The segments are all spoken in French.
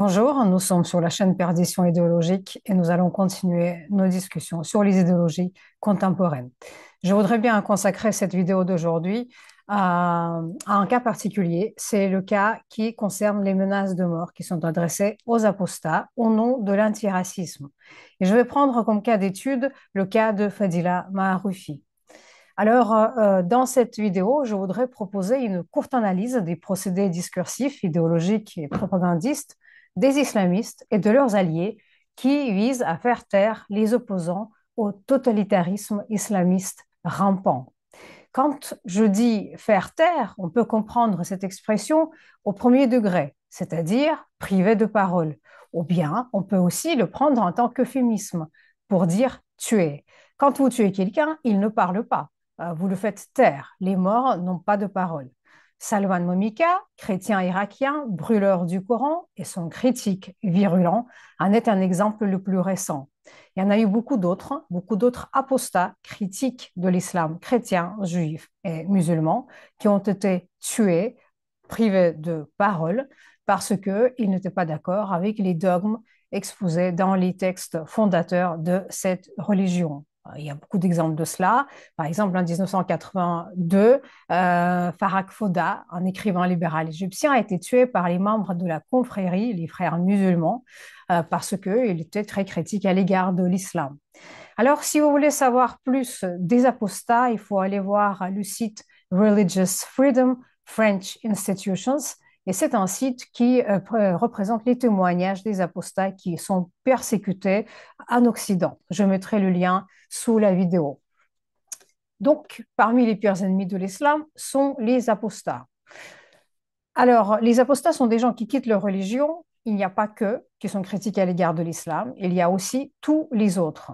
Bonjour, nous sommes sur la chaîne Perdition idéologique et nous allons continuer nos discussions sur les idéologies contemporaines. Je voudrais bien consacrer cette vidéo d'aujourd'hui à un cas particulier. C'est le cas qui concerne les menaces de mort qui sont adressées aux apostats au nom de l'antiracisme. Et je vais prendre comme cas d'étude le cas de Fadila Maharoufi. Alors, dans cette vidéo, je voudrais proposer une courte analyse des procédés discursifs, idéologiques et propagandistes des islamistes et de leurs alliés qui visent à faire taire les opposants au totalitarisme islamiste rampant. Quand je dis faire taire, on peut comprendre cette expression au premier degré, c'est-à-dire priver de parole, ou bien on peut aussi le prendre en tant qu'euphémisme pour dire tuer. Quand vous tuez quelqu'un, il ne parle pas. Vous le faites taire. Les morts n'ont pas de parole. Salman Momika, chrétien irakien, brûleur du Coran, et son critique virulent en est un exemple le plus récent. Il y en a eu beaucoup d'autres apostats critiques de l'islam chrétien, juif et musulman qui ont été tués, privés de parole, parce qu'ils n'étaient pas d'accord avec les dogmes exposés dans les textes fondateurs de cette religion. Il y a beaucoup d'exemples de cela. Par exemple, en 1982, Farak Foda, un écrivain libéral égyptien, a été tué par les membres de la confrérie, les frères musulmans, parce qu'il était très critique à l'égard de l'islam. Alors, si vous voulez savoir plus des apostats, il faut aller voir le site Religious Freedom French Institutions. Et c'est un site qui représente les témoignages des apostats qui sont persécutés en Occident. Je mettrai le lien sous la vidéo. Donc, parmi les pires ennemis de l'islam sont les apostats. Alors, les apostats sont des gens qui quittent leur religion. Il n'y a pas que qui sont critiques à l'égard de l'islam, il y a aussi tous les autres.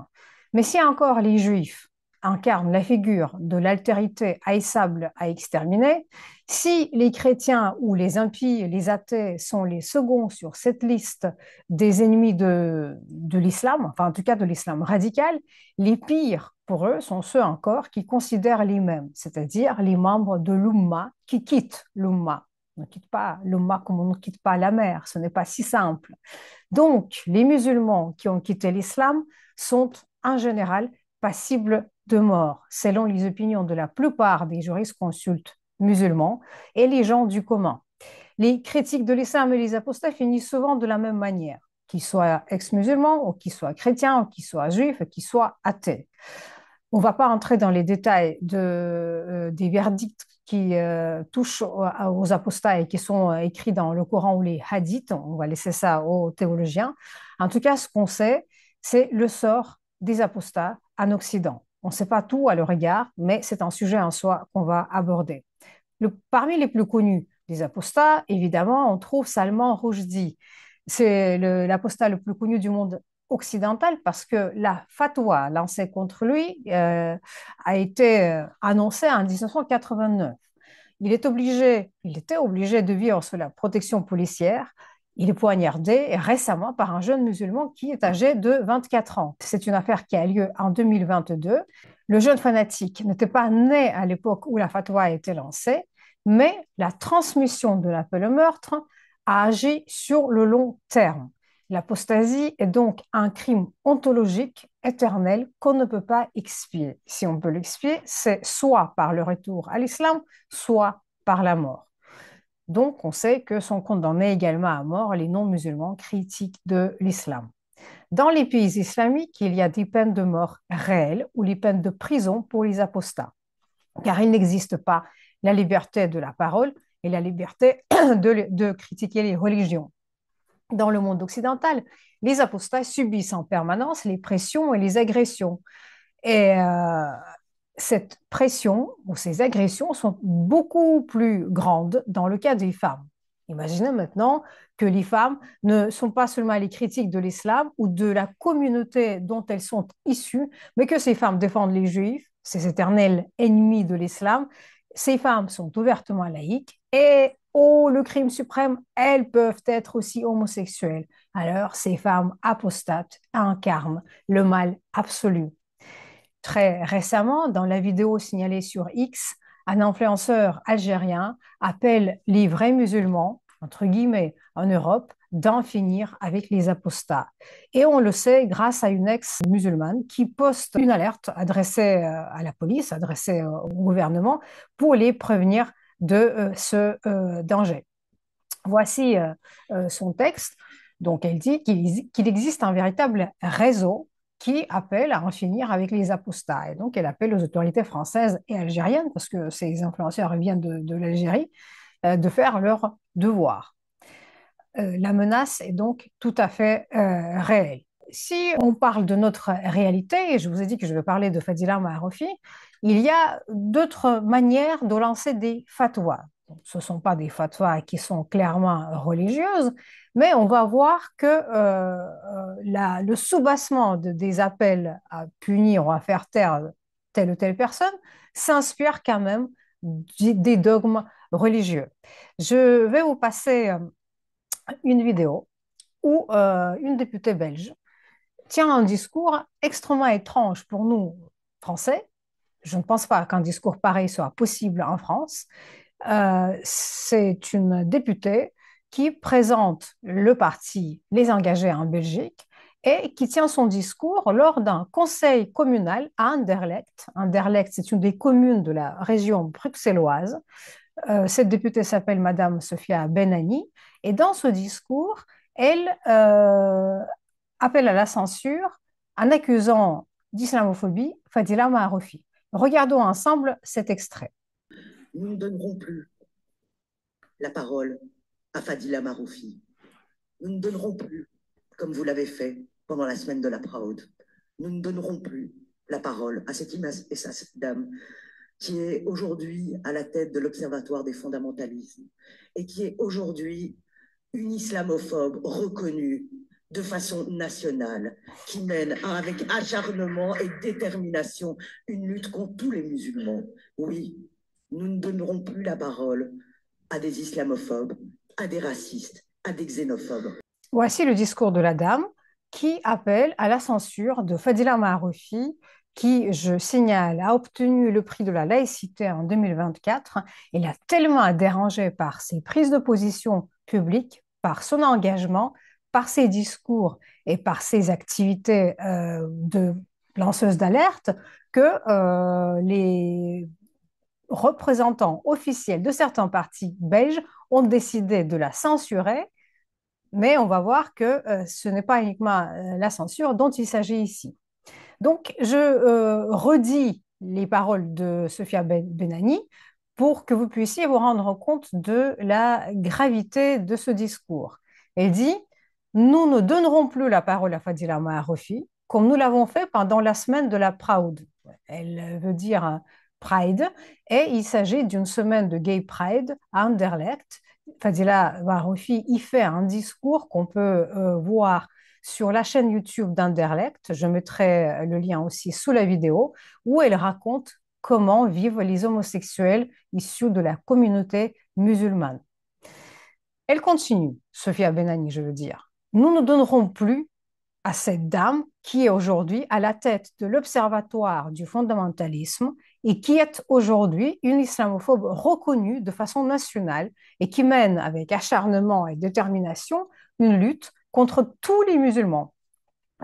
Mais si encore les juifs incarnent la figure de l'altérité haïssable à exterminer, si les chrétiens ou les impies, les athées sont les seconds sur cette liste des ennemis de l'islam, enfin en tout cas de l'islam radical, les pires pour eux sont ceux encore qui considèrent les mêmes, c'est-à-dire les membres de l'Ummah qui quittent l'Ummah. On ne quitte pas l'Ummah comme on ne quitte pas la mer, ce n'est pas si simple. Donc, les musulmans qui ont quitté l'islam sont en général passibles de mort, selon les opinions de la plupart des jurisconsultes musulmans et les gens du commun. Les critiques de l'islam et les apostats finissent souvent de la même manière, qu'ils soient ex-musulmans, ou qu'ils soient chrétiens, ou qu'ils soient juifs, ou qu'ils soient athées. On ne va pas entrer dans les détails des verdicts qui touchent aux apostats et qui sont écrits dans le Coran ou les hadiths. On va laisser ça aux théologiens. En tout cas, ce qu'on sait, c'est le sort des apostats en Occident. On ne sait pas tout à leur égard, mais c'est un sujet en soi qu'on va aborder. Parmi les plus connus des apostats, évidemment, on trouve Salman Rushdie. C'est l'apostat le plus connu du monde occidental parce que la fatwa lancée contre lui a été annoncée en 1989. Il était obligé de vivre sous la protection policière. Il est poignardé récemment par un jeune musulman qui est âgé de 24 ans. C'est une affaire qui a lieu en 2022. Le jeune fanatique n'était pas né à l'époque où la fatwa a été lancée, mais la transmission de l'appel au meurtre a agi sur le long terme. L'apostasie est donc un crime ontologique éternel qu'on ne peut pas expier. Si on peut l'expier, c'est soit par le retour à l'islam, soit par la mort. Donc, on sait que sont condamnés également à mort les non-musulmans critiques de l'islam. Dans les pays islamiques, il y a des peines de mort réelles ou les peines de prison pour les apostats, car il n'existe pas la liberté de la parole et la liberté de critiquer les religions. Dans le monde occidental, les apostats subissent en permanence les pressions et les agressions. Et cette pression ou ces agressions sont beaucoup plus grandes dans le cas des femmes. Imaginez maintenant que les femmes ne sont pas seulement les critiques de l'islam ou de la communauté dont elles sont issues, mais que ces femmes défendent les juifs, ces éternels ennemis de l'islam. Ces femmes sont ouvertement laïques et, oh, le crime suprême, elles peuvent être aussi homosexuelles. Alors, ces femmes apostates incarnent le mal absolu. Très récemment, dans la vidéo signalée sur X, un influenceur algérien appelle les vrais musulmans entre guillemets, en Europe, d'en finir avec les apostats. Et on le sait grâce à une ex-musulmane qui poste une alerte adressée à la police, adressée au gouvernement, pour les prévenir de ce danger. Voici son texte. Donc, elle dit qu'il existe un véritable réseau qui appelle à en finir avec les apostats. Et donc, elle appelle aux autorités françaises et algériennes, parce que ces influenceurs viennent de l'Algérie, de faire leur devoir. La menace est donc tout à fait réelle. Si on parle de notre réalité, et je vous ai dit que je vais parler de Fadila Maarofi, il y a d'autres manières de lancer des fatwas. Ce ne sont pas des fatwas qui sont clairement religieuses, mais on va voir que le soubassement des appels à punir ou à faire taire telle ou telle personne s'inspire quand même des dogmes religieux. Je vais vous passer une vidéo où une députée belge tient un discours extrêmement étrange pour nous, Français. Je ne pense pas qu'un discours pareil soit possible en France. C'est une députée qui présente le parti Les Engagés en Belgique et qui tient son discours lors d'un conseil communal à Anderlecht. Anderlecht, c'est une des communes de la région bruxelloise. Cette députée s'appelle Madame Sophia Benani et dans ce discours, elle appelle à la censure en accusant d'islamophobie Fadila Maarofi. Regardons ensemble cet extrait. Nous ne donnerons plus la parole à Fadila Maarofi. Nous ne donnerons plus, comme vous l'avez fait pendant la semaine de la Proud, nous ne donnerons plus la parole à cette dame qui est aujourd'hui à la tête de l'Observatoire des fondamentalismes et qui est aujourd'hui une islamophobe reconnue de façon nationale, qui mène avec acharnement et détermination une lutte contre tous les musulmans. Oui, nous ne donnerons plus la parole à des islamophobes, à des racistes, à des xénophobes. Voici le discours de la dame qui appelle à la censure de Fadila Maarofi, qui, je signale, a obtenu le prix de la laïcité en 2024. Il a tellement dérangé par ses prises de position publiques, par son engagement, par ses discours et par ses activités de lanceuse d'alerte que les représentants officiels de certains partis belges ont décidé de la censurer, mais on va voir que ce n'est pas uniquement la censure dont il s'agit ici. Donc, je redis les paroles de Sophia Benani pour que vous puissiez vous rendre compte de la gravité de ce discours. Elle dit, nous ne donnerons plus la parole à Fadila Maarofi, comme nous l'avons fait pendant la semaine de la Proud. Elle veut dire Pride, et il s'agit d'une semaine de Gay Pride à Anderlecht. Fadila Maarofi y fait un discours qu'on peut voir sur la chaîne YouTube d'Anderlecht. Je mettrai le lien aussi sous la vidéo où elle raconte comment vivent les homosexuels issus de la communauté musulmane. Elle continue, Sophia Benani, je veux dire. Nous ne donnerons plus à cette dame qui est aujourd'hui à la tête de l'Observatoire du fondamentalisme et qui est aujourd'hui une islamophobe reconnue de façon nationale et qui mène avec acharnement et détermination une lutte contre tous les musulmans.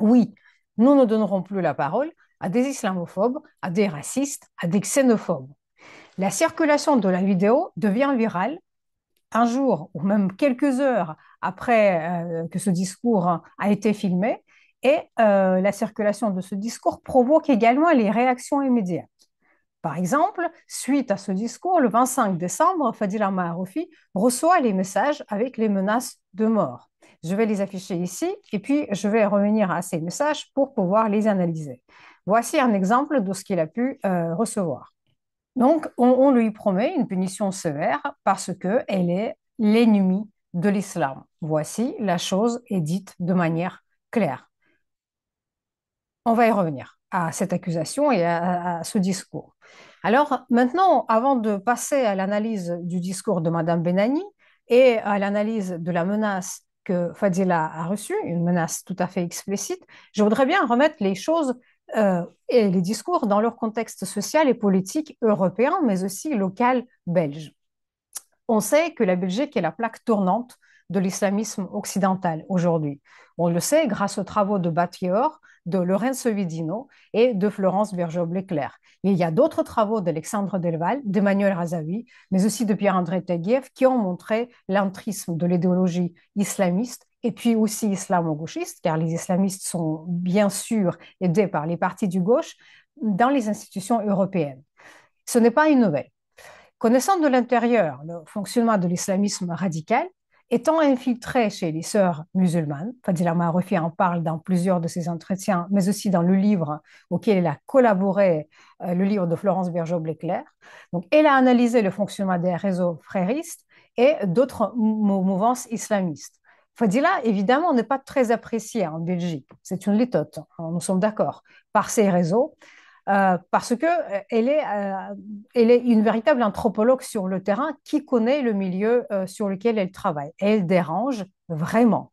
Oui, nous ne donnerons plus la parole à des islamophobes, à des racistes, à des xénophobes. La circulation de la vidéo devient virale un jour ou même quelques heures après que ce discours a été filmé et la circulation de ce discours provoque également les réactions immédiates. Par exemple, suite à ce discours, le 25 décembre, Fadila Maarofi reçoit les messages avec les menaces de mort. Je vais les afficher ici et puis je vais revenir à ces messages pour pouvoir les analyser. Voici un exemple de ce qu'il a pu recevoir. Donc, on lui promet une punition sévère parce qu'elle est l'ennemi de l'islam. Voici, la chose est dite de manière claire. On va y revenir à cette accusation et à ce discours. Alors maintenant, avant de passer à l'analyse du discours de Madame Benani et à l'analyse de la menace que Fadila a reçue, une menace tout à fait explicite, je voudrais bien remettre les choses et les discours dans leur contexte social et politique européen, mais aussi local belge. On sait que la Belgique est la plaque tournante de l'islamisme occidental aujourd'hui. On le sait grâce aux travaux de Battior, de Lorenzo Vidino et de Florence Bergeau-Bleclerc. Il y a d'autres travaux d'Alexandre Delval, d'Emmanuel Razavi, mais aussi de Pierre-André Taguieff qui ont montré l'entrisme de l'idéologie islamiste et puis aussi islamo-gauchiste, car les islamistes sont bien sûr aidés par les partis du gauche dans les institutions européennes. Ce n'est pas une nouvelle. Connaissant de l'intérieur le fonctionnement de l'islamisme radical, étant infiltré chez les sœurs musulmanes, Fadila Maharofi en parle dans plusieurs de ses entretiens, mais aussi dans le livre auquel elle a collaboré, le livre de Florence Bergeau-Bleclerc. Donc, elle a analysé le fonctionnement des réseaux fréristes et d'autres mouvances islamistes. Fadila, évidemment, n'est pas très appréciée en Belgique. C'est une litote, nous sommes d'accord, par ces réseaux parce qu'elle est une véritable anthropologue sur le terrain qui connaît le milieu sur lequel elle travaille. Elle dérange vraiment.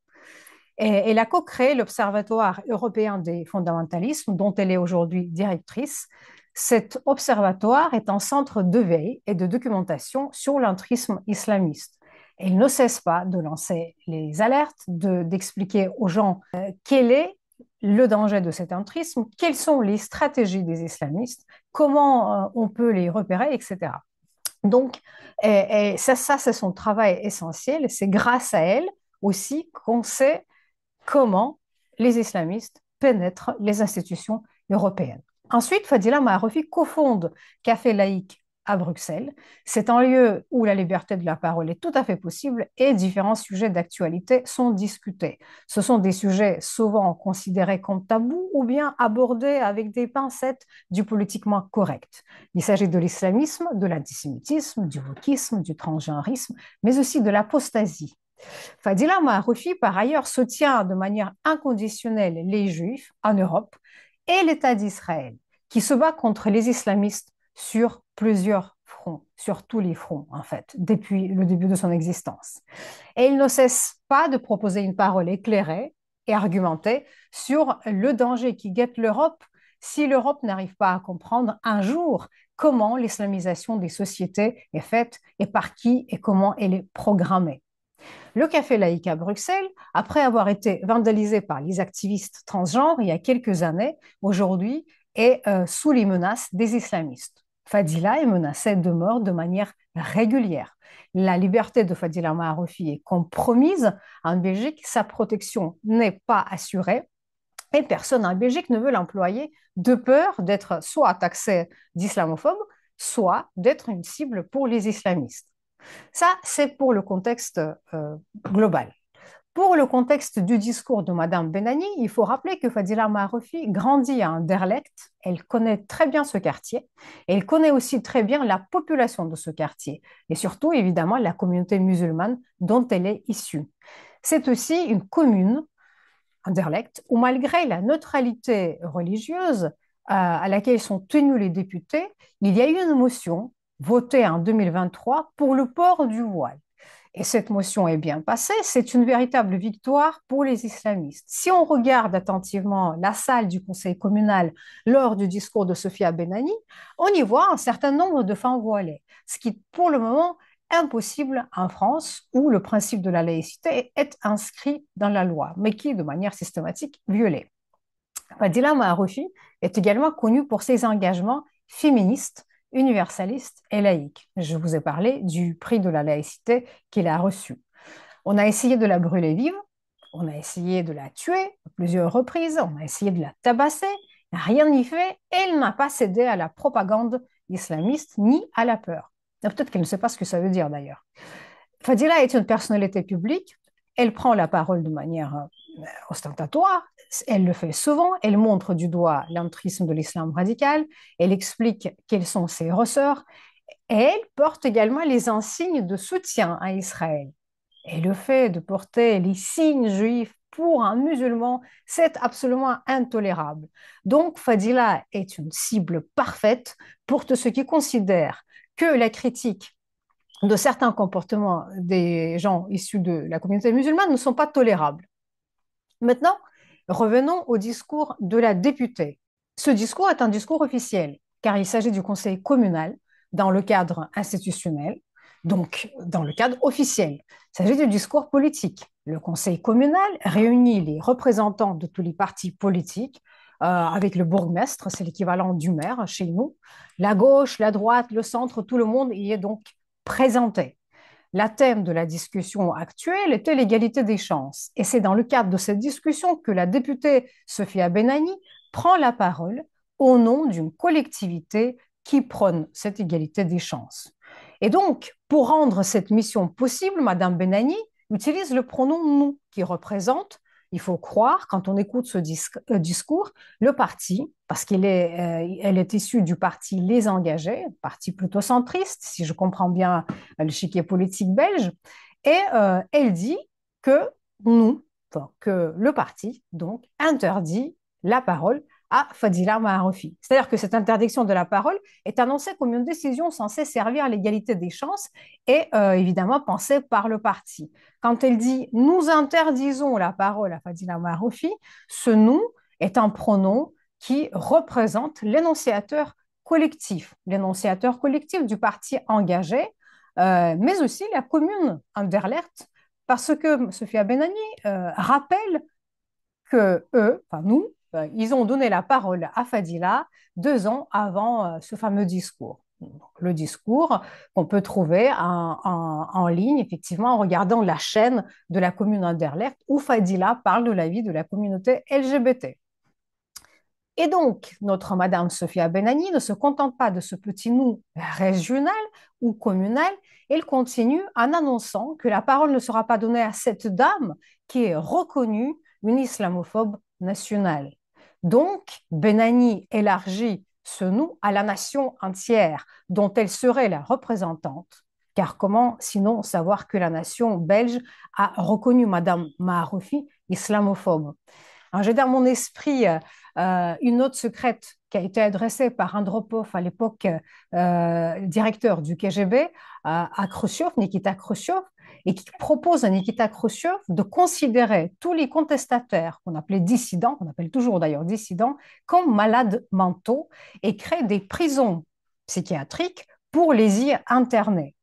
Et elle a co-créé l'Observatoire européen des fondamentalismes, dont elle est aujourd'hui directrice. Cet observatoire est un centre de veille et de documentation sur l'entrisme islamiste. Elle ne cesse pas de lancer les alertes, d'expliquer aux gens quel est le danger de cet entrisme, quelles sont les stratégies des islamistes, comment on peut les repérer, etc. Donc, ça c'est son travail essentiel. C'est grâce à elle aussi qu'on sait comment les islamistes pénètrent les institutions européennes. Ensuite, Fadila Maharofi cofonde Café Laïque à Bruxelles. C'est un lieu où la liberté de la parole est tout à fait possible et différents sujets d'actualité sont discutés. Ce sont des sujets souvent considérés comme tabous ou bien abordés avec des pincettes du politiquement correct. Il s'agit de l'islamisme, de l'antisémitisme, du wokisme, du transgenrisme, mais aussi de l'apostasie. Fadila Maharofi, par ailleurs, soutient de manière inconditionnelle les Juifs en Europe et l'État d'Israël, qui se bat contre les islamistes sur plusieurs fronts, sur tous les fronts, en fait, depuis le début de son existence. Et il ne cesse pas de proposer une parole éclairée et argumentée sur le danger qui guette l'Europe si l'Europe n'arrive pas à comprendre un jour comment l'islamisation des sociétés est faite et par qui et comment elle est programmée. Le Café Laïque à Bruxelles, après avoir été vandalisé par les activistes transgenres il y a quelques années, aujourd'hui est sous les menaces des islamistes. Fadila est menacée de mort de manière régulière. La liberté de Fadila Maharofi est compromise en Belgique, sa protection n'est pas assurée et personne en Belgique ne veut l'employer de peur d'être soit taxé d'islamophobe, soit d'être une cible pour les islamistes. Ça, c'est pour le contexte global. Pour le contexte du discours de Madame Benani, il faut rappeler que Fadila Maharofi grandit à Anderlecht. Elle connaît très bien ce quartier. Et elle connaît aussi très bien la population de ce quartier et surtout, évidemment, la communauté musulmane dont elle est issue. C'est aussi une commune, Anderlecht, où malgré la neutralité religieuse à laquelle sont tenus les députés, il y a eu une motion votée en 2023 pour le port du voile. Et cette motion est bien passée, c'est une véritable victoire pour les islamistes. Si on regarde attentivement la salle du conseil communal lors du discours de Sophia Benani, on y voit un certain nombre de femmes voilées, ce qui est pour le moment impossible en France où le principe de la laïcité est inscrit dans la loi, mais qui est de manière systématique violé. Fadila Maharofi est également connue pour ses engagements féministes, universalistes et laïques. Je vous ai parlé du prix de la laïcité qu'il a reçu. On a essayé de la brûler vive, on a essayé de la tuer à plusieurs reprises, on a essayé de la tabasser, rien n'y fait, et elle n'a pas cédé à la propagande islamiste ni à la peur. Peut-être qu'elle ne sait pas ce que ça veut dire d'ailleurs. Fadila est une personnalité publique, elle prend la parole de manière ostentatoire, elle le fait souvent, elle montre du doigt l'entrisme de l'islam radical, elle explique quels sont ses ressorts, et elle porte également les insignes de soutien à Israël. Et le fait de porter les signes juifs pour un musulman, c'est absolument intolérable. Donc, Fadila est une cible parfaite pour tous ceux qui considèrent que la critique de certains comportements des gens issus de la communauté musulmane ne sont pas tolérables. Maintenant, revenons au discours de la députée. Ce discours est un discours officiel, car il s'agit du conseil communal dans le cadre institutionnel. Donc, dans le cadre officiel, il s'agit du discours politique. Le conseil communal réunit les représentants de tous les partis politiques, avec le bourgmestre, c'est l'équivalent du maire chez nous. La gauche, la droite, le centre, tout le monde y est donc présenté. La thème de la discussion actuelle était l'égalité des chances. Et c'est dans le cadre de cette discussion que la députée Sophia Benani prend la parole au nom d'une collectivité qui prône cette égalité des chances. Et donc, pour rendre cette mission possible, Madame Benani utilise le pronom nous, qui représente, il faut croire, quand on écoute ce discours, le parti, parce elle est issue du parti Les Engagés, parti plutôt centriste, si je comprends bien l'échiquier politique belge, et elle dit que nous, que le parti, donc, interdit la parole à Fadila Maharofi. C'est-à-dire que cette interdiction de la parole est annoncée comme une décision censée servir à l'égalité des chances et évidemment pensée par le parti. Quand elle dit « nous interdisons la parole à Fadila Maharofi », ce « nous » est un pronom qui représente l'énonciateur collectif du parti engagé, mais aussi la commune Anderlecht, parce que Sophia Benani rappelle que eux, enfin nous, ils ont donné la parole à Fadila 2 ans avant ce fameux discours. Donc, le discours qu'on peut trouver en ligne, effectivement, en regardant la chaîne de la commune Anderlecht, où Fadila parle de la vie de la communauté LGBT. Et donc, notre Madame Sophia Benani ne se contente pas de ce petit nous régional ou communal, elle continue en annonçant que la parole ne sera pas donnée à cette dame qui est reconnue une islamophobe nationale. Donc, Benani élargit ce nous à la nation entière dont elle serait la représentante. Car comment sinon savoir que la nation belge a reconnu Madame Maharoufi islamophobe? Alors, j'ai dans mon esprit une note secrète qui a été adressée par Andropov à l'époque directeur du KGB à Khrushchev, Nikita Khrushchev, et qui propose à Nikita Khrushchev de considérer tous les contestataires qu'on appelait dissidents, qu'on appelle toujours d'ailleurs dissidents, comme malades mentaux et créer des prisons psychiatriques pour les y interner.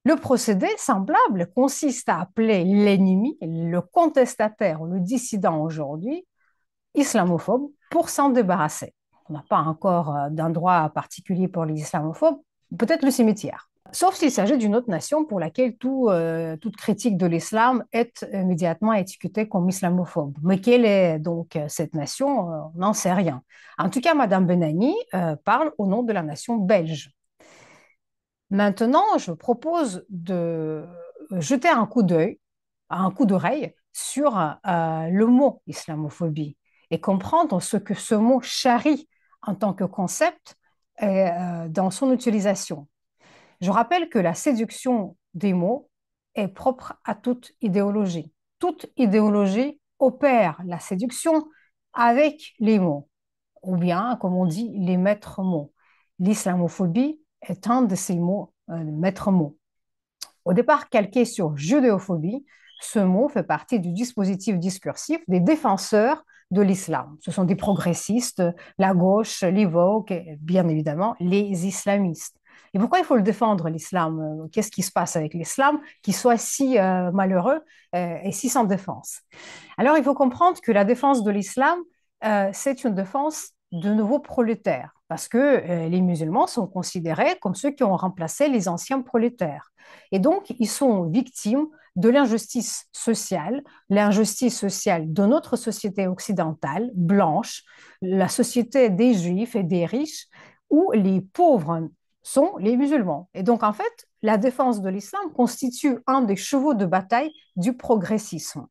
Le procédé semblable consiste à appeler l'ennemi, le contestataire ou le dissident aujourd'hui, islamophobe, pour s'en débarrasser. On n'a pas encore d'endroit particulier pour les islamophobes, peut-être le cimetière. Sauf s'il s'agit d'une autre nation pour laquelle toute critique de l'islam est immédiatement étiquetée comme islamophobe. Mais quelle est donc cette nation? On n'en sait rien. En tout cas, Madame Benani parle au nom de la nation belge. Maintenant, je propose de jeter un coup d'œil, un coup d'oreille sur le mot islamophobie et comprendre ce que ce mot charrie en tant que concept dans son utilisation. Je rappelle que la séduction des mots est propre à toute idéologie. Toute idéologie opère la séduction avec les mots, ou bien, comme on dit, les maîtres mots. L'islamophobie est un de ces mots, maîtres mots. Au départ calqué sur judéophobie, ce mot fait partie du dispositif discursif des défenseurs de l'islam. Ce sont des progressistes, la gauche l'évoque, et bien évidemment les islamistes. Et pourquoi il faut le défendre, l'islam? Qu'est-ce qui se passe avec l'islam qui soit si malheureux et si sans défense? Alors, il faut comprendre que la défense de l'islam, c'est une défense de nouveaux prolétaires, parce que les musulmans sont considérés comme ceux qui ont remplacé les anciens prolétaires. Et donc, ils sont victimes de l'injustice sociale de notre société occidentale, blanche, la société des juifs et des riches, où les pauvres sont les musulmans. Et donc, en fait, la défense de l'islam constitue un des chevaux de bataille du progressisme.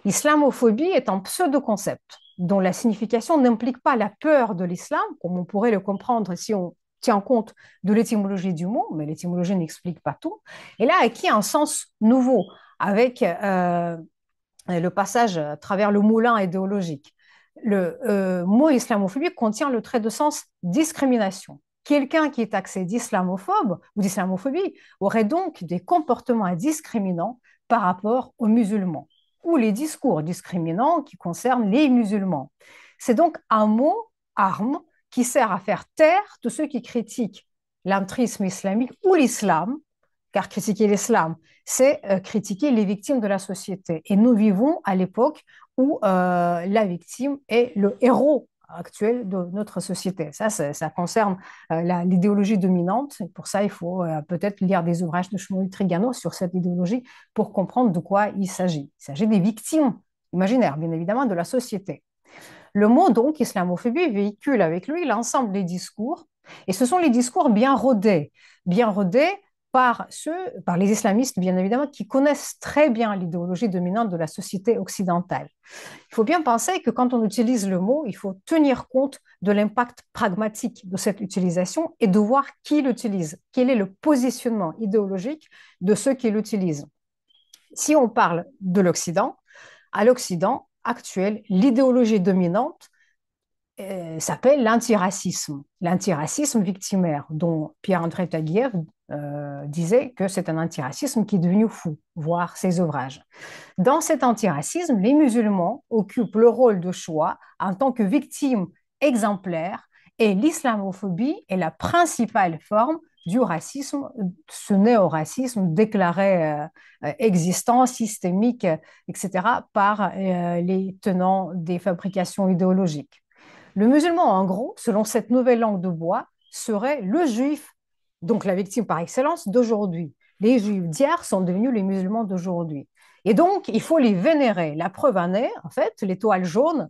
L'islamophobie est un pseudo-concept dont la signification n'implique pas la peur de l'islam, comme on pourrait le comprendre si on tient compte de l'étymologie du mot, mais l'étymologie n'explique pas tout. Et là, acquis un sens nouveau avec le passage à travers le moulin idéologique. Le mot islamophobie contient le trait de sens discrimination. Quelqu'un qui est taxé d'islamophobe ou d'islamophobie aurait donc des comportements discriminants par rapport aux musulmans ou les discours discriminants qui concernent les musulmans. C'est donc un mot, arme, qui sert à faire taire tous ceux qui critiquent l'entrisme islamique ou l'islam car critiquer l'islam, c'est critiquer les victimes de la société. Et nous vivons à l'époque où la victime est le héros actuel de notre société. Ça concerne l'idéologie dominante. Et pour ça, il faut peut-être lire des ouvrages de Shmuel Trigano sur cette idéologie pour comprendre de quoi il s'agit. Il s'agit des victimes imaginaires, bien évidemment, de la société. Le mot, donc, islamophobie, véhicule avec lui l'ensemble des discours, et ce sont les discours bien rodés par les islamistes, bien évidemment, qui connaissent très bien l'idéologie dominante de la société occidentale. Il faut bien penser que quand on utilise le mot, il faut tenir compte de l'impact pragmatique de cette utilisation et de voir qui l'utilise, quel est le positionnement idéologique de ceux qui l'utilisent. Si on parle de l'Occident, à l'Occident actuel, l'idéologie dominante s'appelle l'antiracisme victimaire, dont Pierre-André Taguieff disait que c'est un antiracisme qui est devenu fou, voir ses ouvrages. Dans cet antiracisme, les musulmans occupent le rôle de choix en tant que victimes exemplaires et l'islamophobie est la principale forme du racisme, ce néo-racisme déclaré existant, systémique, etc., par les tenants des fabrications idéologiques. Le musulman, en gros, selon cette nouvelle langue de bois, serait le juif, donc la victime par excellence d'aujourd'hui. Les juifs d'hier sont devenus les musulmans d'aujourd'hui. Et donc, il faut les vénérer. La preuve en est, en fait, l'étoile jaune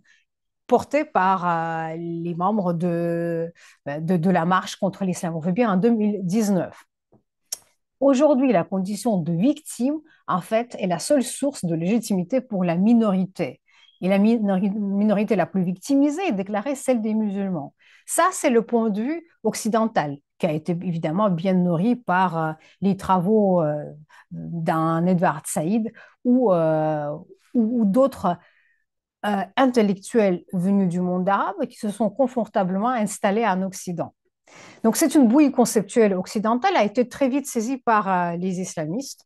portée par les membres de la marche contre l'islamophobie en 2019. Aujourd'hui, la condition de victime, en fait, est la seule source de légitimité pour la minorité. Et la minorité la plus victimisée est déclarée celle des musulmans. Ça, c'est le point de vue occidental, qui a été évidemment bien nourri par les travaux d'un Edward Said ou d'autres intellectuels venus du monde arabe qui se sont confortablement installés en Occident. Donc, c'est une bouillie conceptuelle occidentale a été très vite saisie par les islamistes,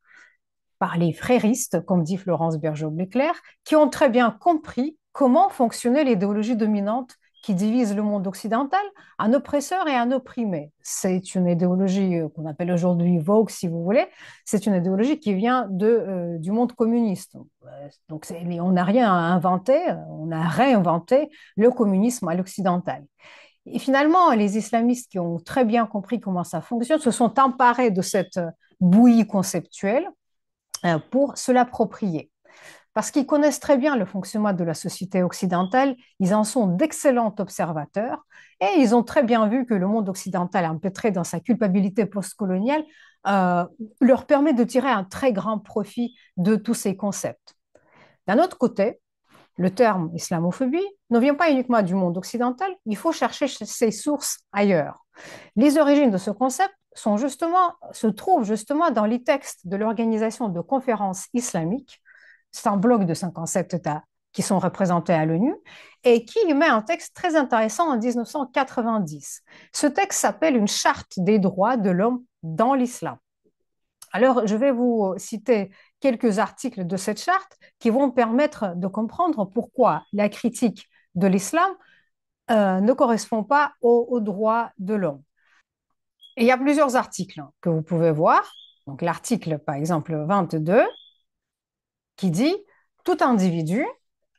par les fréristes, comme dit Florence Bergeau-Bléclair, qui ont très bien compris comment fonctionnait l'idéologie dominante qui divise le monde occidental en oppresseurs et en opprimés. C'est une idéologie qu'on appelle aujourd'hui Vogue, si vous voulez. C'est une idéologie qui vient du monde communiste. Donc, on n'a rien inventé, on a réinventé le communisme à l'occidental. Et finalement, les islamistes qui ont très bien compris comment ça fonctionne se sont emparés de cette bouillie conceptuelle pour se l'approprier. Parce qu'ils connaissent très bien le fonctionnement de la société occidentale, ils en sont d'excellents observateurs et ils ont très bien vu que le monde occidental, empêtré dans sa culpabilité postcoloniale, leur permet de tirer un très grand profit de tous ces concepts. D'un autre côté, le terme islamophobie ne vient pas uniquement du monde occidental, il faut chercher ses sources ailleurs. Les origines de ce concept se trouvent justement dans les textes de l'Organisation de conférences islamiques. C'est un bloc de 57 États qui sont représentés à l'ONU et qui émet un texte très intéressant en 1990. Ce texte s'appelle une charte des droits de l'homme dans l'islam. Alors, je vais vous citer quelques articles de cette charte qui vont permettre de comprendre pourquoi la critique de l'islam ne correspond pas aux droits de l'homme. Et il y a plusieurs articles que vous pouvez voir. Donc, l'article, par exemple, 22, qui dit « Tout individu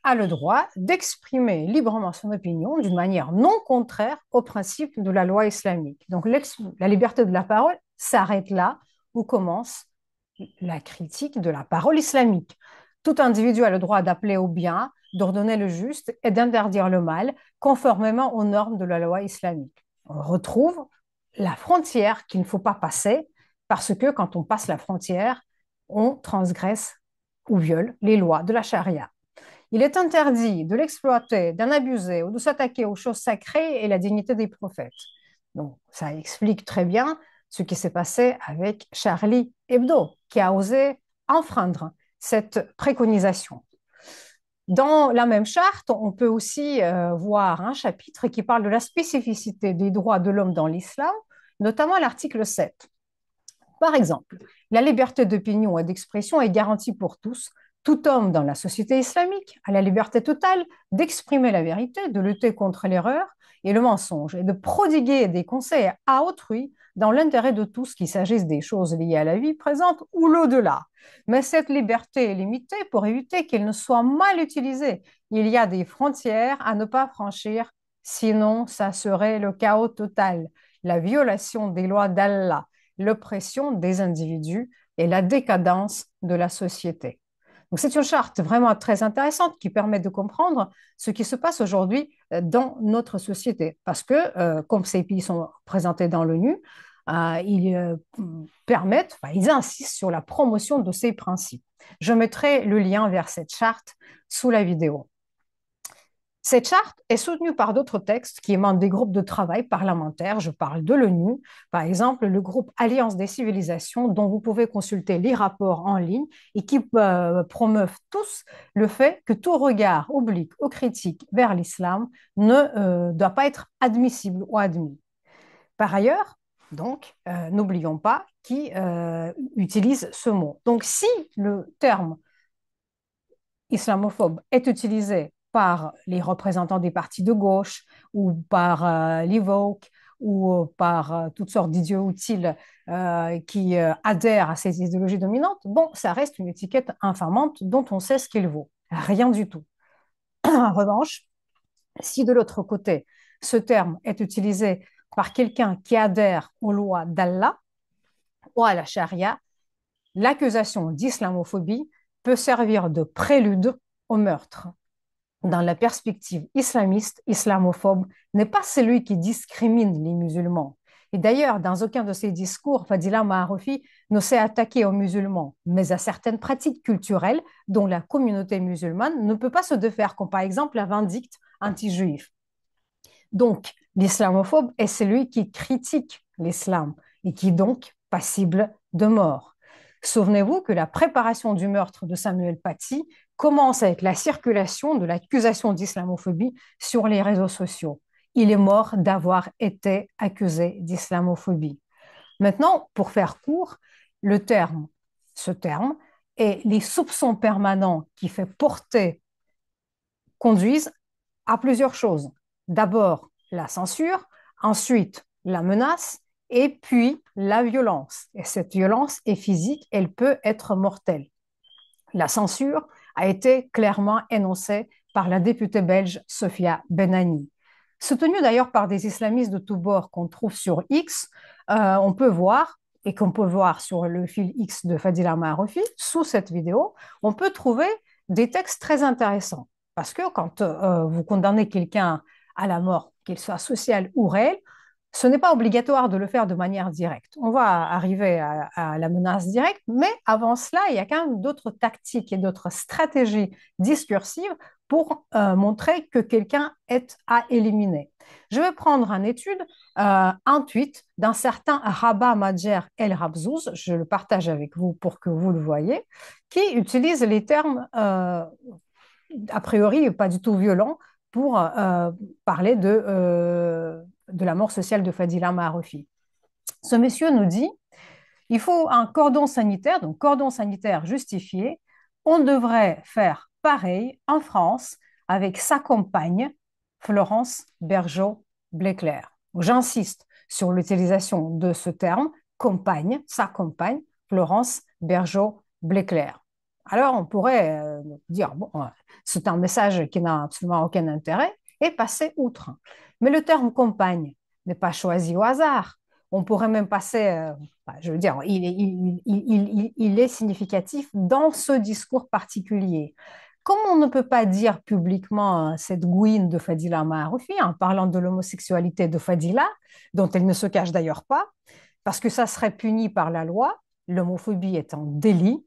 a le droit d'exprimer librement son opinion d'une manière non contraire aux principes de la loi islamique. » Donc, la liberté de la parole s'arrête là où commence la critique de la parole islamique. Tout individu a le droit d'appeler au bien, d'ordonner le juste et d'interdire le mal, conformément aux normes de la loi islamique. On retrouve la frontière qu'il ne faut pas passer, parce que quand on passe la frontière, on transgresse ou viole les lois de la charia. Il est interdit de l'exploiter, d'en abuser ou de s'attaquer aux choses sacrées et la dignité des prophètes. Donc, ça explique très bien ce qui s'est passé avec Charlie Hebdo, qui a osé enfreindre cette préconisation. Dans la même charte, on peut aussi voir un chapitre qui parle de la spécificité des droits de l'homme dans l'islam, notamment l'article 7. Par exemple, la liberté d'opinion et d'expression est garantie pour tous, Tout homme dans la société islamique a la liberté totale d'exprimer la vérité, de lutter contre l'erreur et le mensonge, et de prodiguer des conseils à autrui dans l'intérêt de tous, qu'il s'agisse des choses liées à la vie présente ou l'au-delà. Mais cette liberté est limitée pour éviter qu'elle ne soit mal utilisée. Il y a des frontières à ne pas franchir, sinon ça serait le chaos total, la violation des lois d'Allah, l'oppression des individus et la décadence de la société. Donc c'est une charte vraiment très intéressante qui permet de comprendre ce qui se passe aujourd'hui dans notre société. Parce que, comme ces pays sont présentés dans l'ONU, ils permettent, enfin, ils insistent sur la promotion de ces principes. Je mettrai le lien vers cette charte sous la vidéo. Cette charte est soutenue par d'autres textes qui émanent des groupes de travail parlementaires. Je parle de l'ONU, par exemple le groupe Alliance des civilisations, dont vous pouvez consulter les rapports en ligne et qui promeuvent tous le fait que tout regard oblique ou critique vers l'islam ne doit pas être admissible ou admis. Par ailleurs, donc, n'oublions pas qui utilise ce mot. Donc, si le terme islamophobe est utilisé par les représentants des partis de gauche ou par l'Evoque ou par toutes sortes d'idiots utiles qui adhèrent à ces idéologies dominantes, bon, ça reste une étiquette infamante dont on sait ce qu'il vaut. Rien du tout. En revanche, si de l'autre côté, ce terme est utilisé par quelqu'un qui adhère aux lois d'Allah ou à la charia, l'accusation d'islamophobie peut servir de prélude au meurtre. Dans la perspective islamiste, islamophobe n'est pas celui qui discrimine les musulmans. Et d'ailleurs, dans aucun de ses discours, Fadila Maaroufi ne s'est attaqué aux musulmans, mais à certaines pratiques culturelles dont la communauté musulmane ne peut pas se défaire, comme par exemple la vindicte anti-juive. Donc, l'islamophobe est celui qui critique l'islam et qui est donc passible de mort. Souvenez-vous que la préparation du meurtre de Samuel Paty commence avec la circulation de l'accusation d'islamophobie sur les réseaux sociaux. Il est mort d'avoir été accusé d'islamophobie. Maintenant, pour faire court, ce terme et les soupçons permanents qui fait porter conduisent à plusieurs choses. D'abord, la censure, ensuite, la menace, et puis la violence. Et cette violence est physique, elle peut être mortelle. La censure a été clairement énoncée par la députée belge Sophia Benani. Soutenue d'ailleurs par des islamistes de tous bords qu'on trouve sur X, on peut voir, et qu'on peut voir sur le fil X de Fadila Maaroufi, sous cette vidéo, on peut trouver des textes très intéressants. Parce que quand vous condamnez quelqu'un à la mort, qu'il soit social ou réel, ce n'est pas obligatoire de le faire de manière directe. On va arriver à la menace directe, mais avant cela, il y a quand même d'autres tactiques et d'autres stratégies discursives pour montrer que quelqu'un est à éliminer. Je vais prendre une étude, un tweet d'un certain Rabah Madjer El Rabzouz, je le partage avec vous pour que vous le voyez, qui utilise les termes a priori pas du tout violents pour parler de la mort sociale de Fadila Maaroufi. Ce monsieur nous dit, il faut un cordon sanitaire, donc cordon sanitaire justifié. On devrait faire pareil en France avec sa compagne, Florence Bergeau-Bléclair. J'insiste sur l'utilisation de ce terme, compagne, sa compagne, Florence Bergeau-Bléclair. Alors, on pourrait dire, bon, c'est un message qui n'a absolument aucun intérêt et passer outre. Mais le terme compagne n'est pas choisi au hasard. On pourrait même passer, je veux dire, il est significatif dans ce discours particulier. Comme on ne peut pas dire publiquement cette gouine de Fadila Maaroufi en parlant de l'homosexualité de Fadila, dont elle ne se cache d'ailleurs pas, parce que ça serait puni par la loi, l'homophobie est un délit,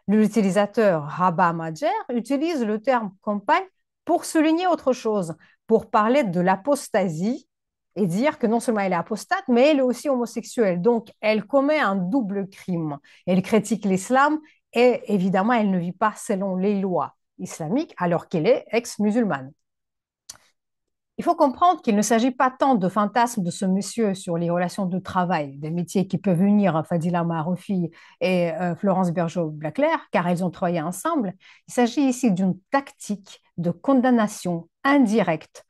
l'utilisateur Rabah Madjer utilise le terme compagne pour souligner autre chose, pour parler de l'apostasie et dire que non seulement elle est apostate, mais elle est aussi homosexuelle. Donc, elle commet un double crime. Elle critique l'islam et évidemment, elle ne vit pas selon les lois islamiques alors qu'elle est ex-musulmane. Il faut comprendre qu'il ne s'agit pas tant de fantasmes de ce monsieur sur les relations de travail, des métiers qui peuvent unir Fadila Maroufi et Florence Bergeau-Blaclair, car elles ont travaillé ensemble. Il s'agit ici d'une tactique de condamnation indirecte.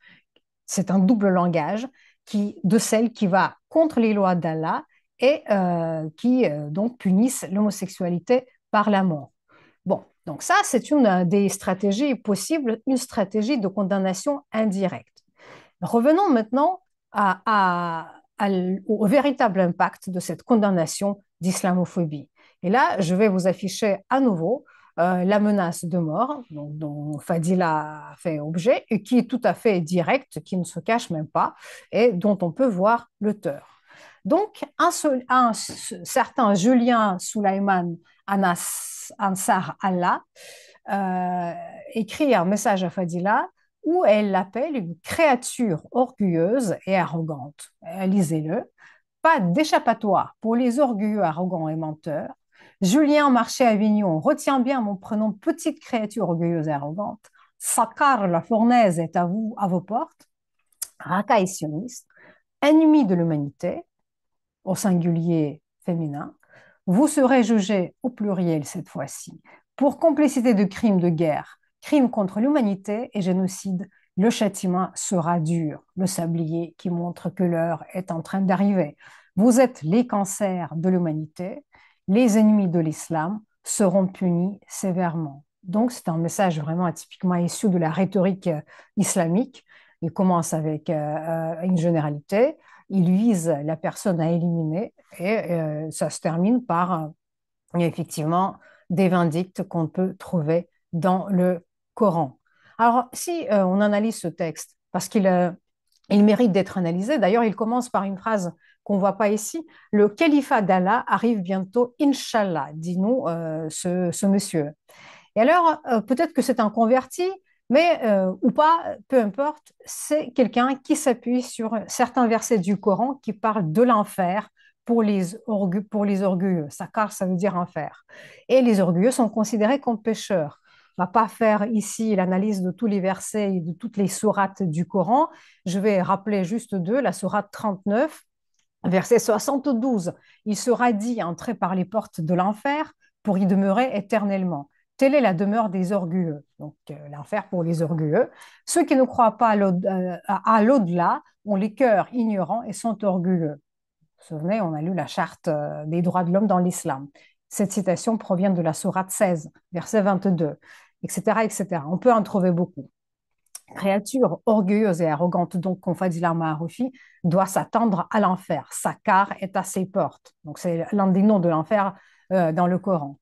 C'est un double langage de celle qui va contre les lois d'Allah et qui donc punissent l'homosexualité par la mort. Bon, donc ça, c'est une des stratégies possibles, une stratégie de condamnation indirecte. Revenons maintenant au véritable impact de cette condamnation d'islamophobie. Et là, je vais vous afficher à nouveau la menace de mort dont Fadila a fait objet et qui est tout à fait directe, qui ne se cache même pas et dont on peut voir l'auteur. Donc, un certain Julien Souleyman Ansar Allah écrit un message à Fadila où elle l'appelle une créature orgueilleuse et arrogante. Lisez-le. Pas d'échappatoire pour les orgueilleux, arrogants et menteurs. Julien Marché-Avignon, retiens bien mon prénom, petite créature orgueilleuse et arrogante. Sakar, la fournaise, est à vous, à vos portes. Racaille sioniste, ennemi de l'humanité, au singulier féminin. Vous serez jugé au pluriel cette fois-ci pour complicité de crimes de guerre, crimes contre l'humanité et génocide. Le châtiment sera dur, le sablier qui montre que l'heure est en train d'arriver. Vous êtes les cancers de l'humanité, les ennemis de l'islam seront punis sévèrement. Donc c'est un message vraiment atypiquement issu de la rhétorique islamique. Il commence avec une généralité, il vise la personne à éliminer et ça se termine par effectivement des vindictes qu'on peut trouver dans le Coran. Alors, si on analyse ce texte, parce il mérite d'être analysé, d'ailleurs, il commence par une phrase qu'on ne voit pas ici, le califat d'Allah arrive bientôt, Inch'Allah, dit-nous ce monsieur. Et alors, peut-être que c'est un converti, mais ou pas, peu importe, c'est quelqu'un qui s'appuie sur certains versets du Coran qui parlent de l'enfer pour les orgueilleux. Sakar, ça veut dire enfer. Et les orgueilleux sont considérés comme pécheurs. On ne va pas faire ici l'analyse de tous les versets et de toutes les sourates du Coran. Je vais rappeler juste deux, la sourate 39, verset 72. Il sera dit, entrez par les portes de l'enfer pour y demeurer éternellement. Telle est la demeure des orgueilleux. Donc, l'enfer pour les orgueilleux. Ceux qui ne croient pas à l'au-delà ont les cœurs ignorants et sont orgueilleux. Vous vous souvenez, on a lu la charte des droits de l'homme dans l'islam. Cette citation provient de la sourate 16, verset 22, etc., etc. On peut en trouver beaucoup. Créature orgueilleuse et arrogante, donc, qu'on Fadila Maharoufi, doit s'attendre à l'enfer. Sakar est à ses portes. Donc, c'est l'un des noms de l'enfer dans le Coran.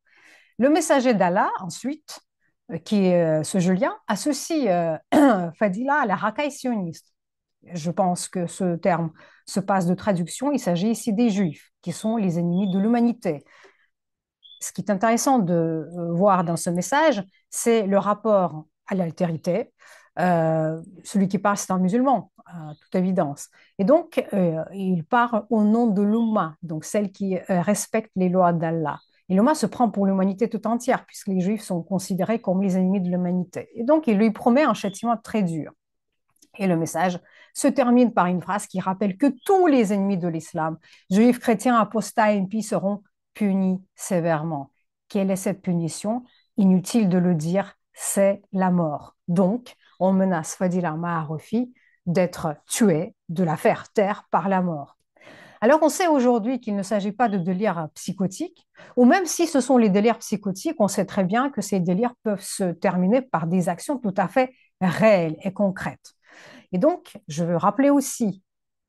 Le messager d'Allah, ensuite, qui est ce Julien, associe Fadila à la racaille sioniste. Je pense que ce terme se passe de traduction. Il s'agit ici des Juifs, qui sont les ennemis de l'humanité. Ce qui est intéressant de voir dans ce message, c'est le rapport à l'altérité. Celui qui parle, c'est un musulman, à toute évidence. Et donc, il parle au nom de l'Oumma, donc celle qui respecte les lois d'Allah. Et l'Oumma se prend pour l'humanité tout entière, puisque les Juifs sont considérés comme les ennemis de l'humanité. Et donc, il lui promet un châtiment très dur. Et le message se termine par une phrase qui rappelle que tous les ennemis de l'islam, juifs, chrétiens, apostats et impies, seront punis sévèrement. Quelle est cette punition? Inutile de le dire, c'est la mort. Donc, on menace Fadila Maharoufi d'être tué, de la faire taire par la mort. Alors, on sait aujourd'hui qu'il ne s'agit pas de délires psychotiques, ou même si ce sont les délires psychotiques, on sait très bien que ces délires peuvent se terminer par des actions tout à fait réelles et concrètes. Et donc, je veux rappeler aussi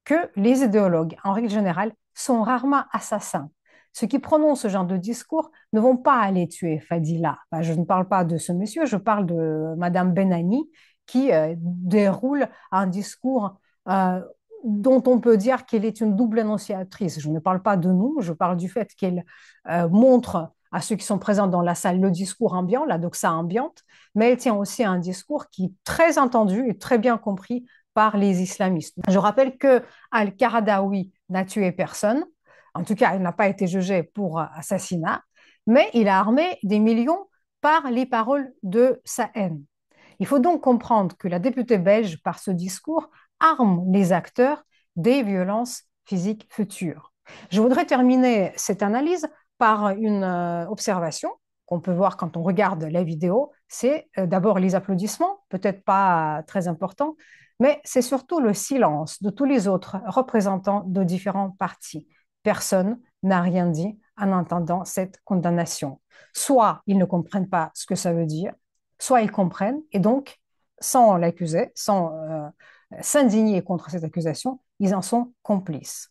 que les idéologues, en règle générale, sont rarement assassins. Ceux qui prononcent ce genre de discours ne vont pas aller tuer Fadila. Enfin, je ne parle pas de ce monsieur, je parle de Madame Benani qui déroule un discours dont on peut dire qu'elle est une double annonciatrice. Je ne parle pas de nous, je parle du fait qu'elle montre à ceux qui sont présents dans la salle le discours ambiant, la doxa ambiante, mais elle tient aussi un discours qui est très entendu et très bien compris par les islamistes. Je rappelle que Al-Qaradawi n'a tué personne, en tout cas, il n'a pas été jugé pour assassinat, mais il a armé des millions par les paroles de sa haine. Il faut donc comprendre que la députée belge, par ce discours, arme les acteurs des violences physiques futures. Je voudrais terminer cette analyse par une observation qu'on peut voir quand on regarde la vidéo. C'est d'abord les applaudissements, peut-être pas très importants, mais c'est surtout le silence de tous les autres représentants de différents partis. Personne n'a rien dit en entendant cette condamnation. Soit ils ne comprennent pas ce que ça veut dire, soit ils comprennent et donc, sans l'accuser, sans s'indigner contre cette accusation, ils en sont complices.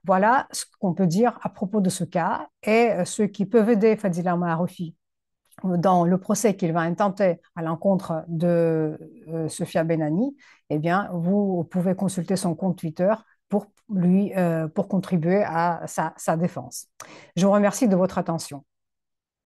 Voilà ce qu'on peut dire à propos de ce cas et ceux qui peuvent aider Fadila Maaroufi dans le procès qu'il va intenter à l'encontre de Sofia Benani, eh bien, vous pouvez consulter son compte Twitter pour contribuer à sa défense. Je vous remercie de votre attention.